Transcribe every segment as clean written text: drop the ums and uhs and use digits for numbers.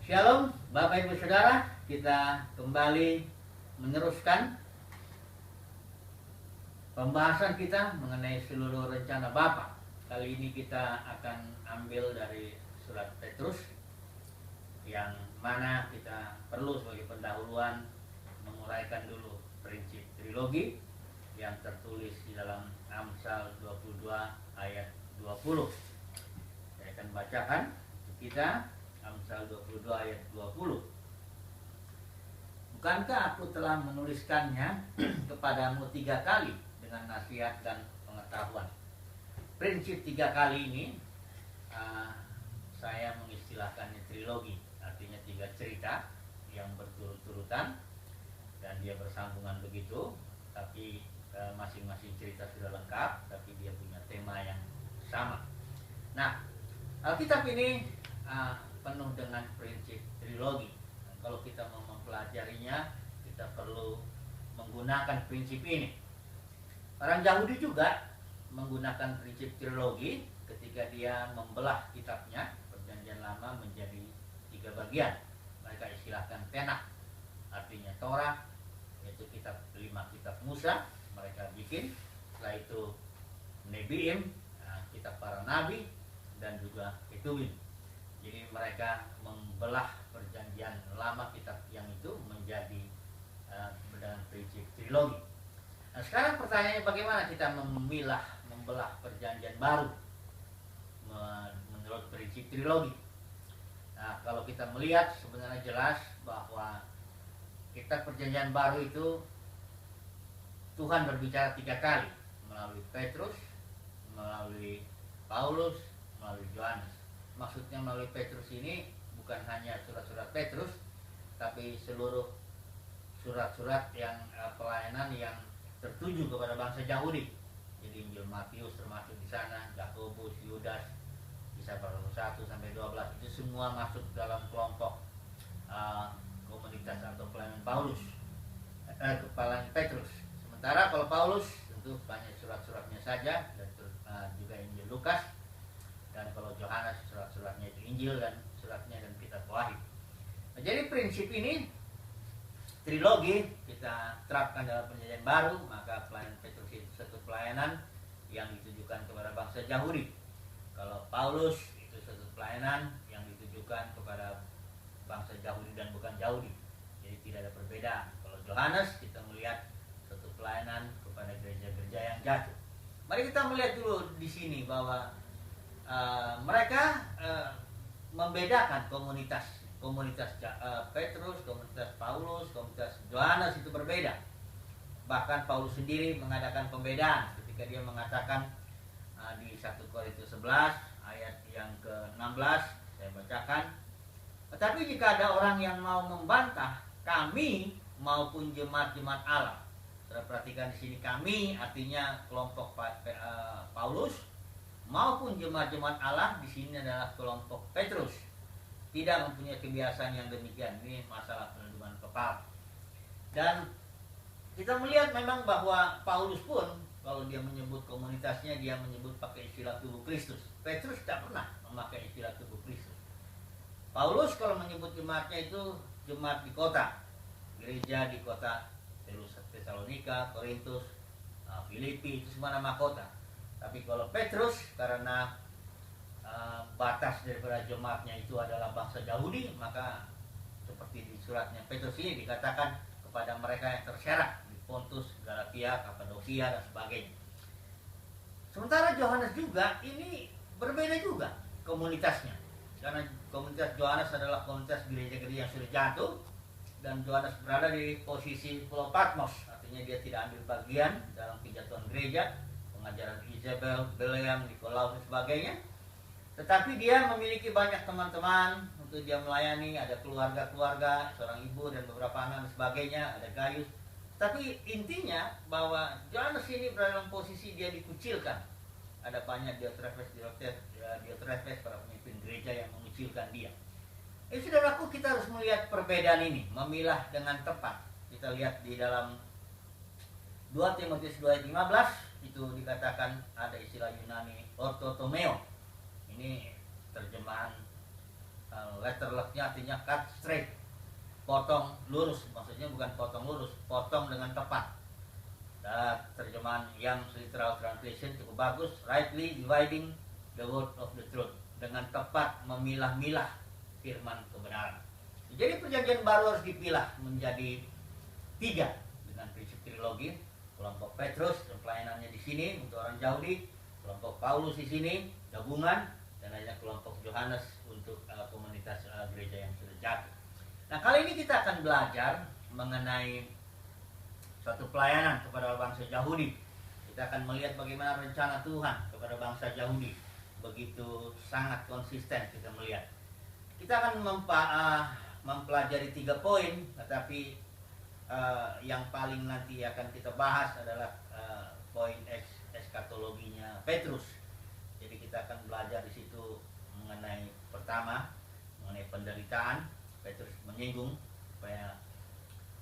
Shalom Bapak Ibu Saudara, kita kembali meneruskan pembahasan kita mengenai seluruh rencana Bapa. Kali ini kita akan ambil dari surat Petrus, yang mana kita perlu sebagai pendahuluan menguraikan dulu prinsip trilogi yang tertulis di dalam Amsal 22 ayat 20. Saya akan bacakan untuk kita Amsal 22 ayat 20. Bukankah aku telah menuliskannya kepadamu 3 kali dengan nasihat dan pengetahuan. Prinsip 3 kali ini saya mengistilahkannya trilogi, artinya 3 cerita yang berturut-turutan dan dia bersambungan begitu, tapi masing-masing cerita sudah lengkap, tapi dia punya tema yang sama. Nah, Alkitab ini penuh dengan prinsip trilogi. Dan kalau kita mau mempelajarinya, kita perlu menggunakan prinsip ini. Orang Yahudi juga menggunakan prinsip trilogi ketika dia membelah kitabnya, Perjanjian Lama, menjadi 3 bagian. Mereka istilahkan Tenach, artinya Torah, yaitu 5 kitab Musa mereka bikin. Setelah itu Nebiim, kitab para nabi, dan juga Ketubim. Jadi mereka membelah Perjanjian Lama, kitab yang itu, menjadi dengan prinsip trilogi. Nah, sekarang pertanyaannya, bagaimana kita membelah Perjanjian Baru menurut prinsip trilogi? Nah, kalau kita melihat, sebenarnya jelas bahwa kitab Perjanjian Baru itu Tuhan berbicara 3 kali, melalui Petrus, melalui Paulus, melalui Yohanes. Maksudnya melalui Petrus ini bukan hanya surat-surat Petrus, tapi seluruh surat-surat yang pelayanan yang tertuju kepada bangsa Yahudi. Jadi Injil Matius termasuk di sana, Yakobus, Yudas, Kisah para Rasul 1 sampai 12, itu semua masuk dalam kelompok komunitas atau pelayanan Paulus, kepala Petrus. Sementara kalau Paulus tentu banyak surat-suratnya saja, dan juga Injil Lukas. Dan kalau Yohanes surat-suratnya itu Injil dan suratnya dan kitab Wahyu. Nah, jadi prinsip ini trilogi kita terapkan dalam Perjanjian Baru, maka pelayanan Petrus itu satu pelayanan yang ditujukan kepada bangsa Yahudi. Kalau Paulus itu satu pelayanan yang ditujukan kepada bangsa Yahudi dan bukan Yahudi. Jadi tidak ada perbedaan. Kalau Yohanes kita melihat satu pelayanan kepada gereja-gereja yang jatuh. Mari kita melihat dulu di sini bahwa mereka membedakan komunitas Petrus, komunitas Paulus, komunitas Yohanes itu berbeda. Bahkan Paulus sendiri mengadakan pembedaan ketika dia mengatakan di 1 Korintus 11 ayat yang ke-16, saya bacakan. Tetapi jika ada orang yang mau membantah kami maupun jemaat-jemaat Allah. Saudara perhatikan di sini, kami artinya kelompok Paulus maupun jemaat-jemaat Allah, di sini adalah kelompok Petrus, tidak mempunyai kebiasaan yang demikian. Ini masalah penundukan kepala. Dan kita melihat memang bahwa Paulus pun kalau dia menyebut komunitasnya, dia menyebut pakai istilah tubuh Kristus. Petrus tidak pernah memakai istilah tubuh Kristus. Paulus kalau menyebut jemaatnya itu jemaat di kota, gereja di kota Tesalonika, Korintus, Filipi, itu semua nama kota. Tapi kalau Petrus, karena batas daripada jemaatnya itu adalah bangsa Yahudi, maka seperti di suratnya Petrus ini dikatakan kepada mereka yang terserak di Pontus, Galatia, Kapadokia, dan sebagainya. Sementara Yohanes juga ini berbeda juga komunitasnya, karena komunitas Yohanes adalah komunitas gereja-gereja yang sudah jatuh, dan Yohanes berada di posisi Pulau Patmos, artinya dia tidak ambil bagian dalam penjatuhan gereja, pengajaran Isabel, Beleam, Nikolaus dan sebagainya. Tetapi dia memiliki banyak teman-teman untuk dia melayani, ada keluarga-keluarga, seorang ibu dan beberapa anak dan sebagainya, ada Gaius. Tapi intinya bahwa Yohanes ini berada dalam posisi dia dikucilkan. Ada banyak Diotrephes, para pemimpin gereja yang mengucilkan dia. Saudaraku, kita harus melihat perbedaan ini, memilah dengan tepat. Kita lihat di dalam 2 Timotius 2 ayat 15, itu dikatakan ada istilah Yunani ortotomeo. Ini terjemahan letter lucknya artinya cut straight, potong lurus, maksudnya bukan potong lurus, potong dengan tepat. Terjemahan yang literal translation cukup bagus, rightly dividing the word of the truth, dengan tepat memilah-milah firman kebenaran. Jadi perjanjian baru harus dipilah menjadi 3 dengan prinsip trilogi. Kelompok Petrus dan pelayanannya di sini untuk orang Yahudi, kelompok Paulus di sini gabungan, dan ada kelompok Yohanes untuk komunitas gereja yang sudah jatuh. Nah, kali ini kita akan belajar mengenai suatu pelayanan kepada bangsa Yahudi. Kita akan melihat bagaimana rencana Tuhan kepada bangsa Yahudi. Begitu sangat konsisten kita melihat. Kita akan mempelajari 3 poin, tetapi yang paling nanti akan kita bahas adalah poin eskatologinya Petrus. Jadi kita akan belajar di situ mengenai pertama, mengenai penderitaan. Petrus menyinggung supaya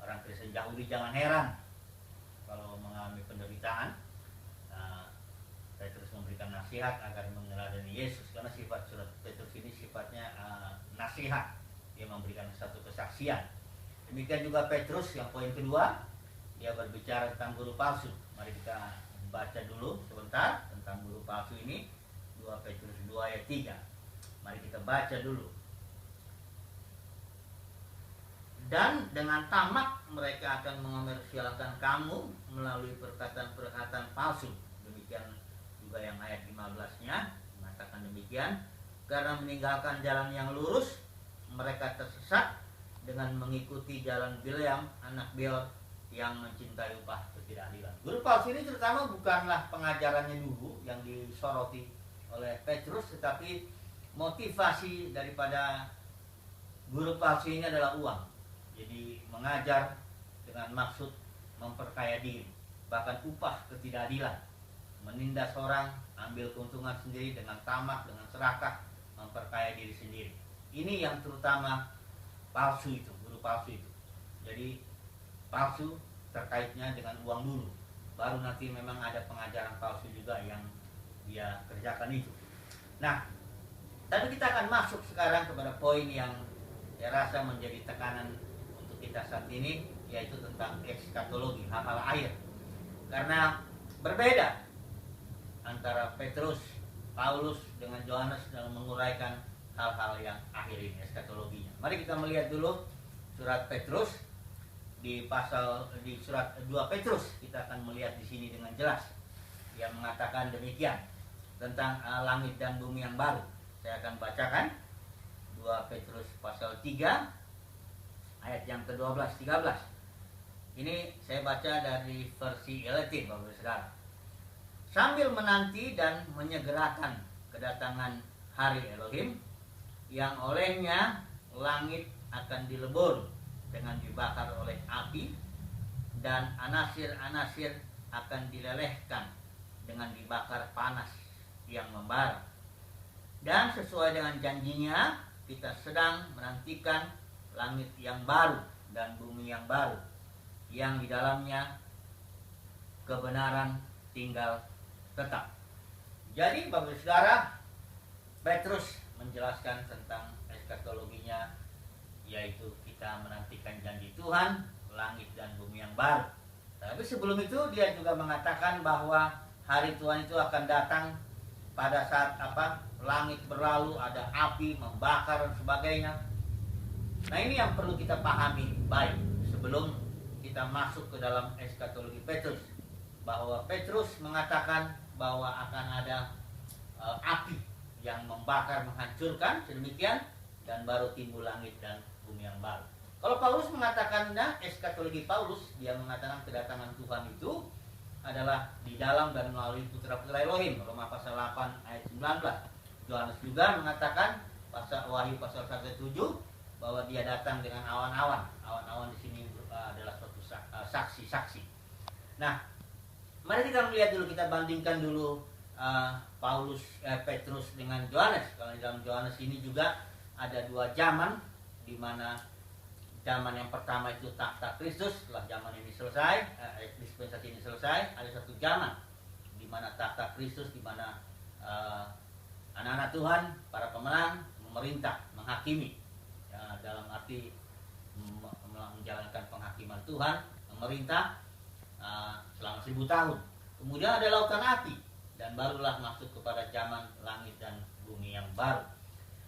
orang Kristen Yahudi jangan heran kalau mengalami penderitaan. Petrus memberikan nasihat agar meneladani Yesus, karena sifat surat Petrus ini sifatnya nasihat. Dia memberikan satu kesaksian. Demikian juga Petrus yang poin kedua, dia berbicara tentang guru palsu. Mari kita baca dulu sebentar tentang guru palsu ini, 2 Petrus 2 ayat 3. Mari kita baca dulu. Dan dengan tamak mereka akan mengomersialkan kamu melalui perkataan-perkataan palsu. Demikian juga yang ayat 15-nya mengatakan demikian. Karena meninggalkan jalan yang lurus, mereka tersesat dengan mengikuti jalan Bileam anak Beor yang mencintai upah ketidakadilan. Guru palsu ini terutama bukanlah pengajarannya dulu yang disoroti oleh Petrus, tetapi motivasi daripada guru palsu ini adalah uang. Jadi mengajar dengan maksud memperkaya diri, bahkan upah ketidakadilan, menindas orang, ambil keuntungan sendiri dengan tamak, dengan serakah, memperkaya diri sendiri. Ini yang terutama palsu itu, guru palsu itu. Jadi palsu terkaitnya dengan uang dulu, baru nanti memang ada pengajaran palsu juga yang dia kerjakan itu. Nah, tapi kita akan masuk sekarang kepada poin yang saya rasa menjadi tekanan untuk kita saat ini, yaitu tentang eskatologi, hal-hal akhir. Karena berbeda antara Petrus, Paulus dengan Yohanes dalam menguraikan hal-hal yang akhir ini, eskatologinya. Mari kita melihat dulu surat Petrus di surat 2 Petrus. Kita akan melihat di sini dengan jelas yang mengatakan demikian tentang langit dan bumi yang baru. Saya akan bacakan 2 Petrus pasal 3 ayat yang ke-12 13. Ini saya baca dari versi LT, Bapak Saudara. Sambil menanti dan menyegerakan kedatangan hari Elohim, yang olehnya langit akan dilebur dengan dibakar oleh api, dan anasir-anasir akan dilelehkan dengan dibakar panas yang membara. Dan sesuai dengan janjinya, kita sedang menantikan langit yang baru dan bumi yang baru, yang di dalamnya kebenaran tinggal tetap. Jadi Bapak Saudara, Petrus menjelaskan tentang eskatologinya, yaitu kita menantikan janji Tuhan, langit dan bumi yang baru. Tapi sebelum itu dia juga mengatakan bahwa hari Tuhan itu akan datang pada saat langit berlalu, ada api membakar dan sebagainya. Nah, ini yang perlu kita pahami baik sebelum kita masuk ke dalam eskatologi Petrus, bahwa Petrus mengatakan bahwa akan ada api yang membakar, menghancurkan sedemikian, dan baru timbul langit dan bumi yang baru. Kalau Paulus mengatakan, eskatologi Paulus, dia mengatakan kedatangan Tuhan itu adalah di dalam dan melalui putra-putra Elohim, Roma pasal 8 ayat 19. Yohanes juga mengatakan Wahyu pasal 1:7 bahwa dia datang dengan awan-awan. Awan-awan di sini adalah suatu saksi-saksi. Nah, mari kita melihat dulu, kita bandingkan dulu Petrus dengan Yohanes. Kalau di dalam Yohanes ini juga ada 2 zaman, di mana zaman yang pertama itu takhta Kristus. Setelah zaman ini selesai, dispensasi ini selesai, ada satu zaman di mana takhta Kristus, di mana anak-anak Tuhan, para pemenang memerintah, menghakimi, ya, dalam arti menjalankan penghakiman Tuhan, memerintah selama 1000 tahun. Kemudian ada lautan api, dan barulah masuk kepada zaman langit dan bumi yang baru.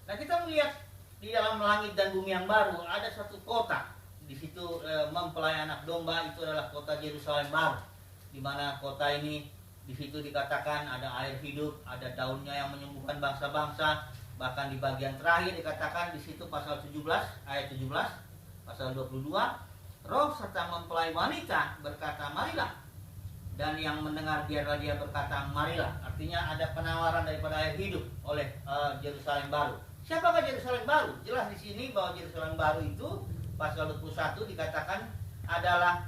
Nah, kita melihat di dalam langit dan bumi yang baru ada satu kota. Di situ mempelai anak domba itu adalah kota Yerusalem baru, di mana kota ini di situ dikatakan ada air hidup, ada daunnya yang menyembuhkan bangsa-bangsa. Bahkan di bagian terakhir dikatakan di situ pasal 17 ayat 17, pasal 22, roh serta mempelai wanita berkata marilah, dan yang mendengar biarlah dia berkata marilah. Artinya ada penawaran daripada air hidup oleh Yerusalem baru. Siapakah Yerusalem baru? Jelas di sini bahwa Yerusalem baru itu pasal 21 dikatakan adalah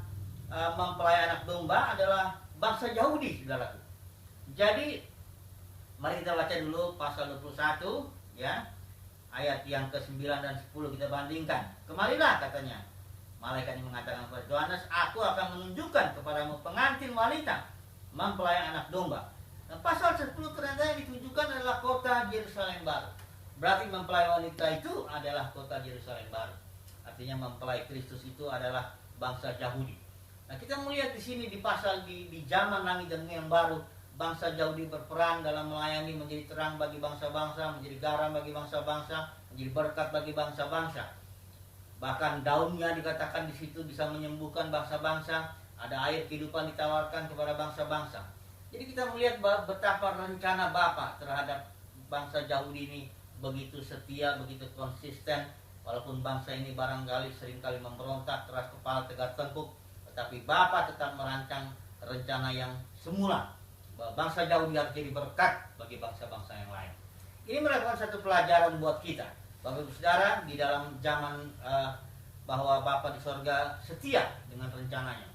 mempelai anak domba, adalah bangsa Yahudi, saudaraku. Jadi mari kita baca dulu pasal 21 ya. Ayat yang ke-9 dan 10 kita bandingkan. Kemarilah, katanya. Malaikat ini mengatakan kepada Yohanes, aku akan menunjukkan kepadamu pengantin wanita, mempelai anak domba. Nah, pasal 10 ternyata yang ditunjukkan adalah kota Yerusalem baru. Berarti mempelai wanita itu adalah kota Yerusalem baru. Artinya mempelai Kristus itu adalah bangsa Yahudi. Nah, kita melihat di sini di pasal di zaman langit dan bumi yang baru, bangsa Yahudi berperan dalam melayani, menjadi terang bagi bangsa-bangsa, menjadi garam bagi bangsa-bangsa, menjadi berkat bagi bangsa-bangsa. Bahkan daunnya dikatakan di situ bisa menyembuhkan bangsa-bangsa, ada air kehidupan ditawarkan kepada bangsa-bangsa. Jadi kita melihat betapa rencana Bapa terhadap bangsa Yahudi ini begitu setia, begitu konsisten. Walaupun bangsa ini barangkali seringkali memberontak, keras kepala, tegak tengkuk, tetapi Bapa tetap merancang rencana yang semula, bahwa bangsa Yahudi harus jadi berkat bagi bangsa-bangsa yang lain. Ini merupakan satu pelajaran buat kita, Bapak Ibu Saudara, di dalam zaman bahwa Bapa di sorga setia dengan rencananya.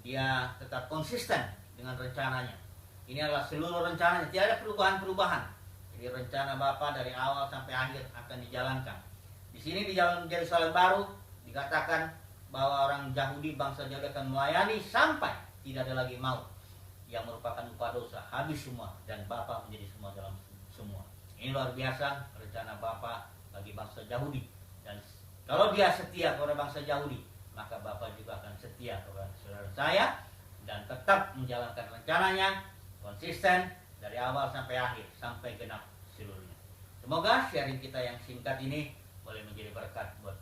Dia tetap konsisten dengan rencananya. Ini adalah seluruh rencananya, tidak ada perubahan-perubahan. Jadi rencana Bapa dari awal sampai akhir akan dijalankan. Di sini di jalan Yerusalem baru dikatakan bahwa orang Yahudi, bangsa Yahudi akan melayani sampai tidak ada lagi maut, yang merupakan upah dosa, habis semua, dan Bapa menjadi semua dalam semua. Ini luar biasa rencana Bapa bagi bangsa Yahudi. Dan kalau dia setia kepada bangsa Yahudi, maka Bapa juga akan setia kepada saudara saya dan tetap menjalankan rencananya, konsisten dari awal sampai akhir, sampai genap seluruhnya. Semoga sharing kita yang singkat ini boleh menjadi berkat buat